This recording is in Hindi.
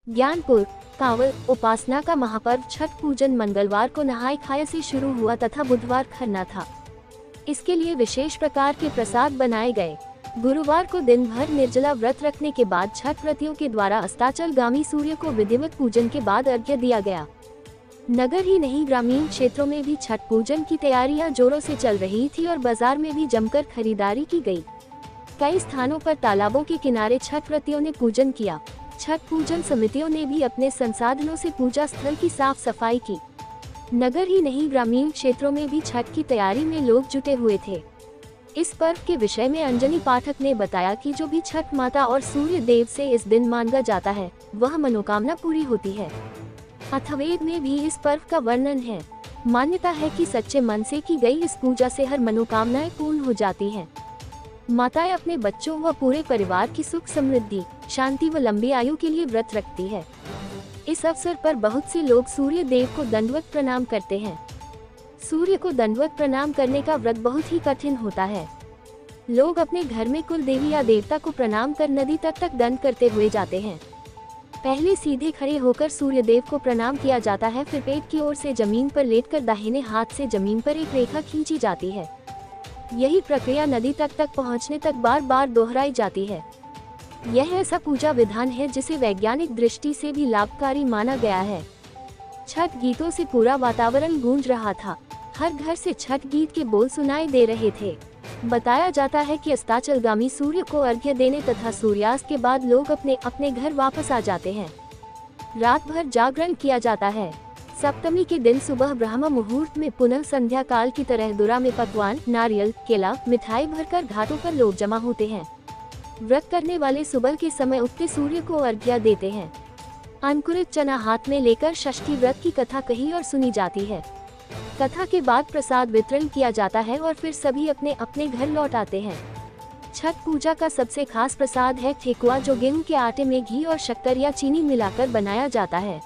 ज्ञानपुर कांवड़ उपासना का महापर्व छठ पूजन मंगलवार को नहाय खाए से शुरू हुआ तथा बुधवार खरना था। इसके लिए विशेष प्रकार के प्रसाद बनाए गए। गुरुवार को दिन भर निर्जला व्रत रखने के बाद छठ व्रतियों के द्वारा अस्ताचलगामी सूर्य को विधिवत पूजन के बाद अर्घ्य दिया गया। नगर ही नहीं ग्रामीण क्षेत्रों में भी छठ पूजन की तैयारियां जोरों से चल रही थी और बाजार में भी जमकर खरीदारी की गई। कई स्थानों पर तालाबों के किनारे छठ व्रतियों ने पूजन किया। छठ पूजन समितियों ने भी अपने संसाधनों से पूजा स्थल की साफ सफाई की। नगर ही नहीं ग्रामीण क्षेत्रों में भी छठ की तैयारी में लोग जुटे हुए थे। इस पर्व के विषय में अंजनी पाठक ने बताया कि जो भी छठ माता और सूर्य देव से इस दिन मांगा जाता है वह मनोकामना पूरी होती है। अथर्ववेद में भी इस पर्व का वर्णन है। मान्यता है कि सच्चे मन से की गई इस पूजा से हर मनोकामनाएं पूर्ण हो जाती हैं। माताएं अपने बच्चों व पूरे परिवार की सुख समृद्धि, शांति व लंबी आयु के लिए व्रत रखती है। इस अवसर पर बहुत से लोग सूर्य देव को दंडवत प्रणाम करते हैं। सूर्य को दंडवत प्रणाम करने का व्रत बहुत ही कठिन होता है। लोग अपने घर में कुल देवी या देवता को प्रणाम कर नदी तक दंड करते हुए जाते हैं। पहले सीधे खड़े होकर सूर्य देव को प्रणाम किया जाता है, फिर पेट की ओर से जमीन पर लेटकर दाहिने हाथ से जमीन पर एक रेखा खींची जाती है। यही प्रक्रिया नदी तक पहुंचने तक बार बार दोहराई जाती है। यह ऐसा पूजा विधान है जिसे वैज्ञानिक दृष्टि से भी लाभकारी माना गया है। छठ गीतों से पूरा वातावरण गूंज रहा था। हर घर से छठ गीत के बोल सुनाई दे रहे थे। बताया जाता है कि अस्ताचलगामी सूर्य को अर्घ्य देने तथा सूर्यास्त के बाद लोग अपने अपने घर वापस आ जाते हैं। रात भर जागरण किया जाता है। सप्तमी के दिन सुबह ब्रह्म मुहूर्त में पुनः संध्या काल की तरह दुरा में पकवान, नारियल, केला, मिठाई भरकर घाटों पर लोग जमा होते हैं। व्रत करने वाले सुबह के समय उगते सूर्य को अर्घ्य देते हैं। अंकुरित चना हाथ में लेकर षष्ठी व्रत की कथा कही और सुनी जाती है। कथा के बाद प्रसाद वितरण किया जाता है और फिर सभी अपने अपने घर लौट आते हैं। छठ पूजा का सबसे खास प्रसाद है ठेकुआ, जो गेहूं के आटे में घी और शक्कर या चीनी मिलाकर बनाया जाता है।